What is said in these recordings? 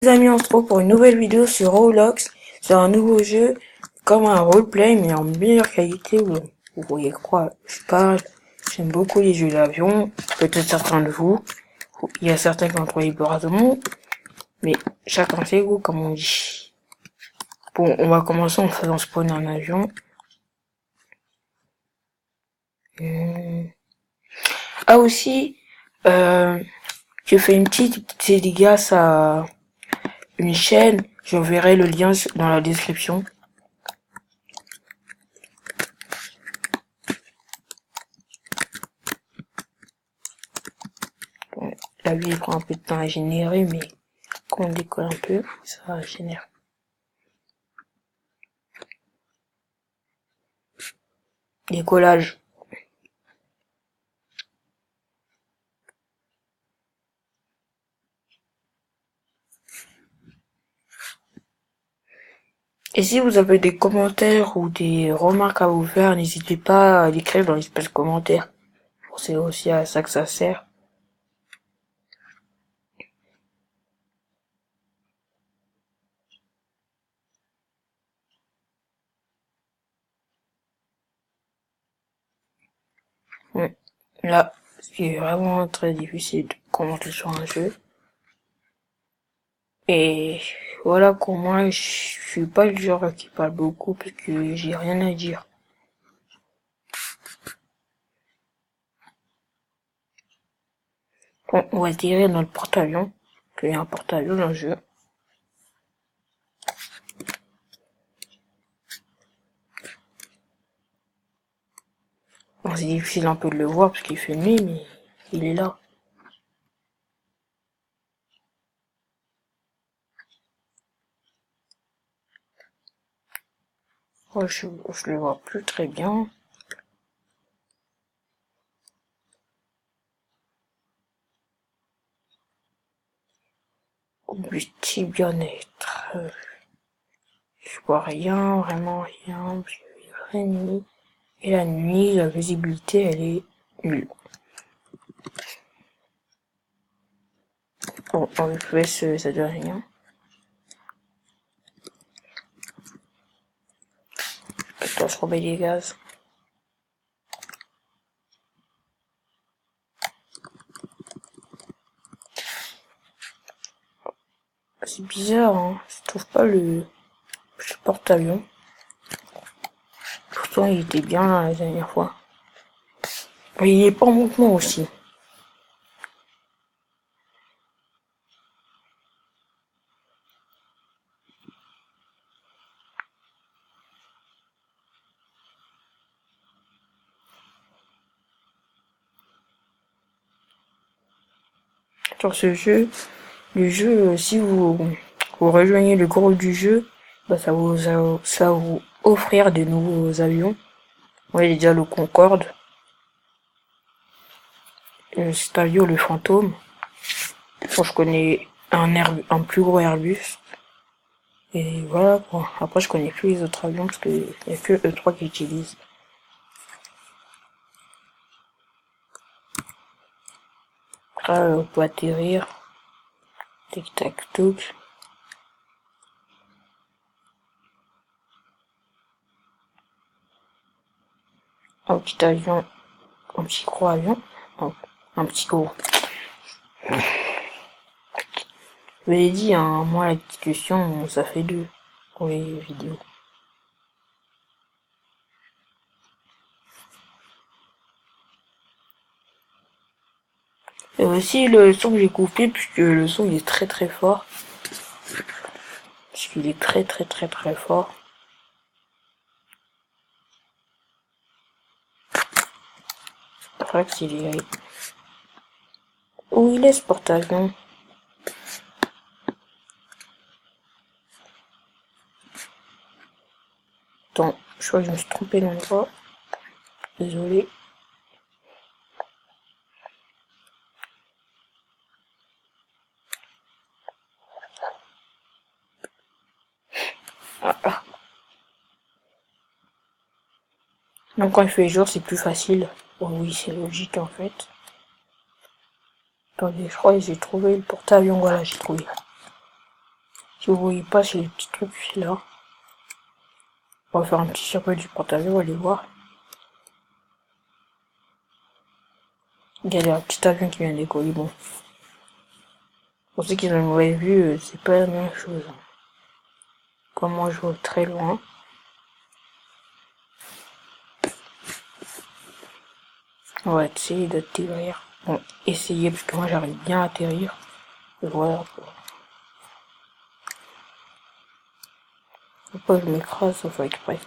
Les amis, on se retrouve pour une nouvelle vidéo sur Roblox. C'est un nouveau jeu, comme un roleplay, mais en meilleure qualité. Vous voyez quoi? Je sais pas, j'aime beaucoup les jeux d'avion. Peut-être certains de vous. Il y a certains qui ont trouvé Brazomon, mais chacun ses goûts, comme on dit. Bon, on va commencer en faisant spawn un avion. Ah aussi, je fais une petite dédicace à une chaîne. J'enverrai le lien dans la description. Bon, la vie prend un peu de temps à générer, mais quand on décolle un peu, ça génère. Décollage. Et si vous avez des commentaires ou des remarques à vous faire, n'hésitez pas à l'écrire dans l'espace commentaire. C'est aussi à ça que ça sert. Ouais. Là, c'est vraiment très difficile de commenter sur un jeu. Et voilà, pour moi, je suis pas le genre qui parle beaucoup parce que j'ai rien à dire. Bon, on va tirer dans le porte-avions. Il y a un porte-avions dans le jeu. Bon, c'est difficile un peu de le voir parce qu'il fait nuit, mais il est là. Oh, je le vois plus très bien. Petit bien-être. Je vois rien, vraiment rien. Il fait nuit. Et la nuit, la visibilité, elle est nulle. Bon, en FPS, ça donne rien. Attends, je remets les gaz. C'est bizarre, hein. Je trouve pas le porte-avions. Pourtant, il était bien là la dernière fois. Mais il est pas en mouvement aussi. Sur ce jeu, si vous rejoignez le groupe du jeu, bah ça va vous offrir des nouveaux avions. Ouais, il y a déjà le Concorde, le Stallion, le Fantôme. Bon, je connais un plus gros Airbus. Et voilà quoi. Après, je connais plus les autres avions parce qu'il y a que E3 qui utilisent. Là, on peut atterrir. Tic tac touc. Un petit avion, un petit gros avion, un petit gros. Je vous l'ai dit, hein, moi la discussion, ça fait deux pour les vidéos. Et aussi le son que j'ai coupé, puisque le son il est très très fort. Parce qu'il est très très très très fort. Faut accélérer. Où il est ce porte-avions? Attends, je crois que je me suis trompé d'endroit. Désolé. Ah, ah. Donc quand il fait jour, c'est plus facile. Oh oui, c'est logique en fait. Attendez, je crois que j'ai trouvé le porte-avions. Voilà, j'ai trouvé. Si vous voyez pas, c'est les petits trucs là. On va faire un petit circuit du porte-avions, allez voir. Il y a un petit avion qui vient décoller, bon. Pour ceux qui ont une mauvaise vue, c'est pas la même chose. Comme moi, je vois très loin. On va essayer d'atterrir. Bon, essayer, parce que moi, j'arrive bien à atterrir. Et voilà. Faut pas que je m'écrase, ça fait exprès.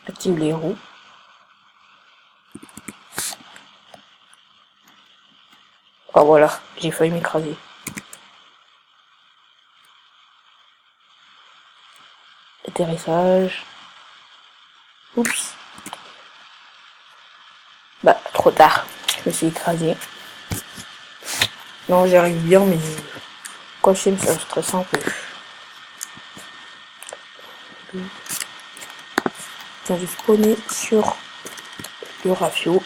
Active les roues. Ah voilà, j'ai failli m'écraser. Atterrissage. Oups. Bah, trop tard. Je me suis écrasé. Non, j'arrive bien, mais quand je sais, c'est stressant un peu. Tiens, j'ai spawné sur le rafio.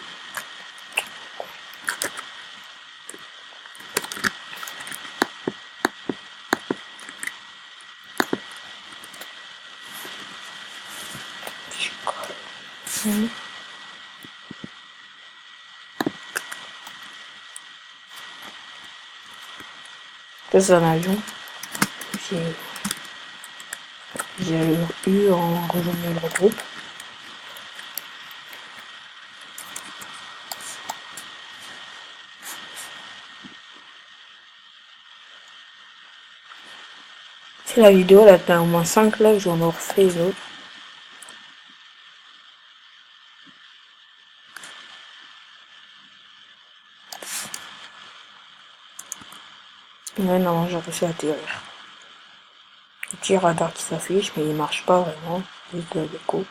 Ça, c'est un avion. J'ai eu en rejoignant le groupe. C'est la vidéo, là, t'as au moins 5 likes, j'en ai refait les autres. Ouais, non, j'ai réussi à atterrir. Le petit radar qui s'affiche, mais il marche pas vraiment. Juste de l'écho.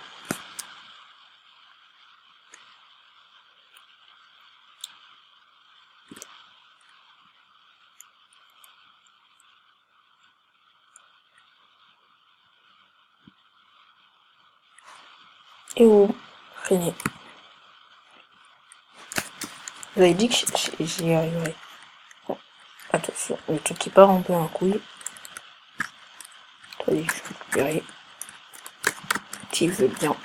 Et où freinez. Vous avez dit que j'y arriverai. Bon, attention, le truc qui part un peu en couille. Attendez, je vais récupérer. Tu veux bien.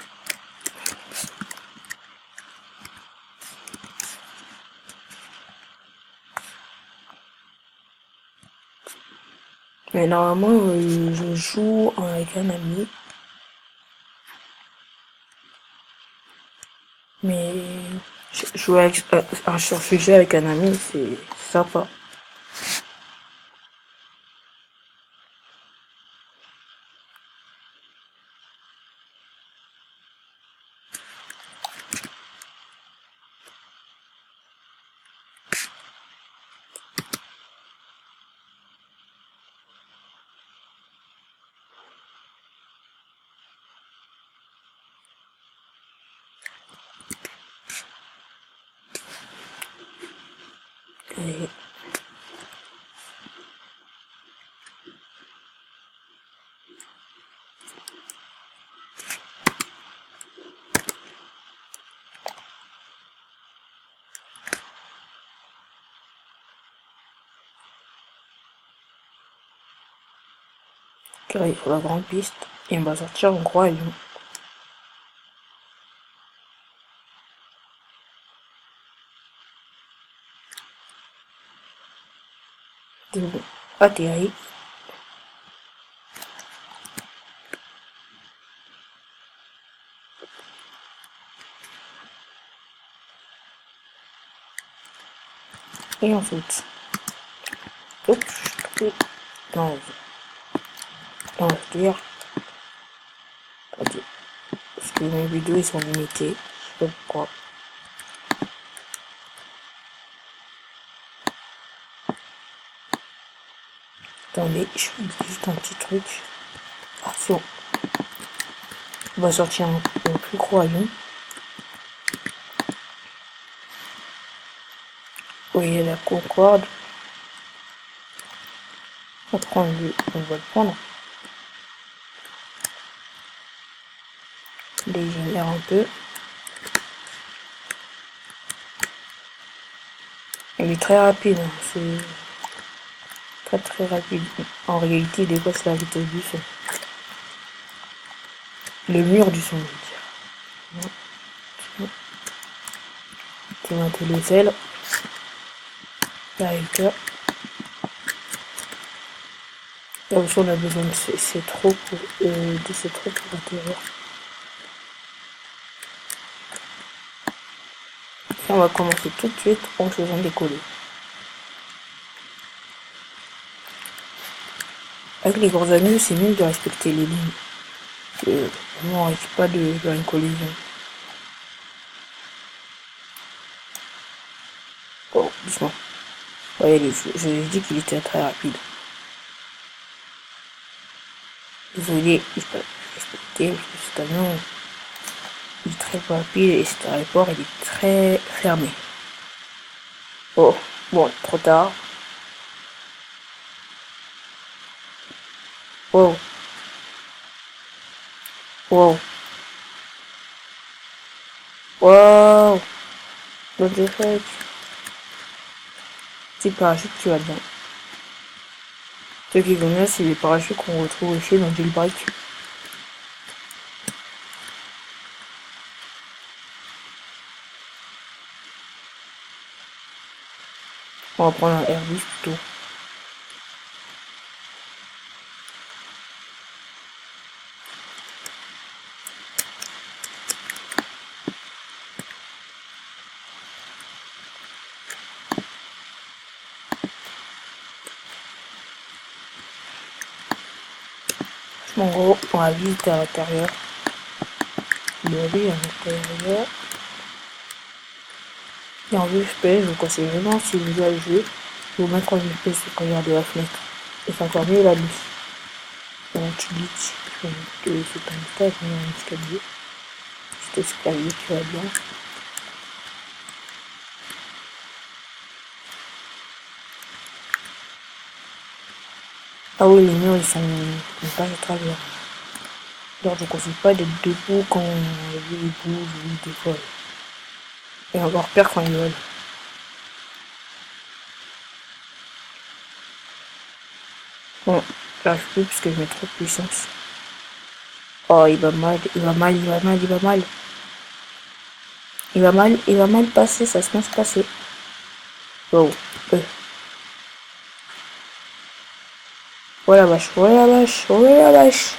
Mais normalement, je joue avec un ami. Mais jouer avec, sur ce jeu avec un ami, c'est sympa. Et il faut la grande piste. Et on va sortir en gros avion. Atterri. Et ensuite. Oups, non, non, je veux dire. Ok. Parce que mes vidéos ils sont limitées. Je sais pas pourquoi. Attendez, je fais juste un petit truc. Ah, c'est bon. On va sortir un plus gros avion. Vous voyez la Concorde. On va le prendre. dégénère un peu. Il est très rapide, hein. C'est très rapide. En réalité, il dépasse la vitesse du son. Le mur du son, je veux dire. Tu vas mettre les ailes. Avec ça. Là aussi, on a besoin de ces trous pour atterrir. Et on va commencer tout de suite en faisant décoller. Avec les gros anneaux, c'est mieux de respecter les lignes. On risque pas de faire une collision. Oh, doucement. Ouais, je l'ai dit qu'il était très rapide. Désolé, il faut respecter parce que cet avion il est très rapide et cet aéroport il est très fermé. Oh, bon, trop tard. Wow. Wow. Wow. What the heck? Petit parachute qui va bien. Ce qui est bien, c'est les parachutes qu'on retrouve aussi dans Jailbreak. On va prendre un Airbus plutôt. En gros, on va visiter à l'intérieur. Le riz à l'intérieur. Et en VFP, je vous conseille vraiment, si vous avez joué, vous mettre en VFP pour regarder la fenêtre. Et c'est encore mieux la nuit. Un petit glitch. C'est un stade, un escalier. Cet escalier qui va bien. Ah oui, les murs ils sont pas à travers. Alors je ne conseille pas d'être debout quand ils bougent ou ils décollent. Et encore pire quand ils volent. Bon, j'arrive plus parce que je mets trop de puissance. Oh, il va mal, il va mal, il va mal, il va mal. Il va mal passer, ça se passe passer. Oh, oh la vache, oh la vache, oh la vache.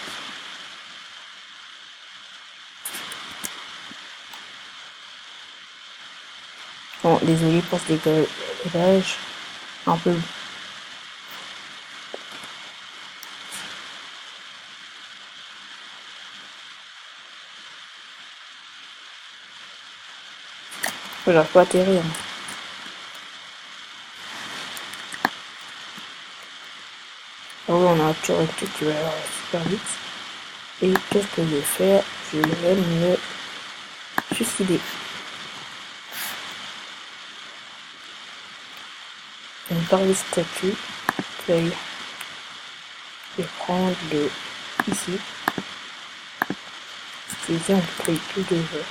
Bon, désolé pour ce dégagage. Un peu. J'arrive pas à atterrir. Ah oui, on a un petit recul qui va aller super vite. Et qu'est-ce que je vais faire? Je vais me suicider. On parle de statut. Je vais prendre le ici. Ici, on peut créer tout de jeu.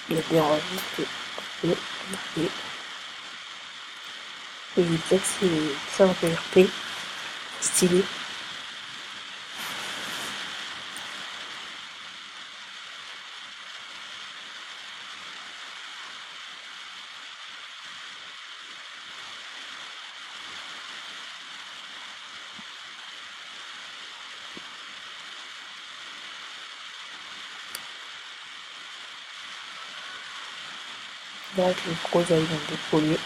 Il a bien rajouté et il dit que c'est ça en PRP. Stylé. Là, les gros avions dépollués.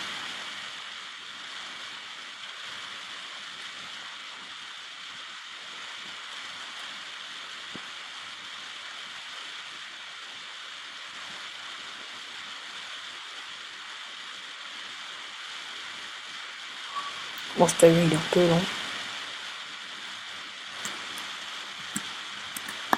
Bon, cet avion il est un peu long.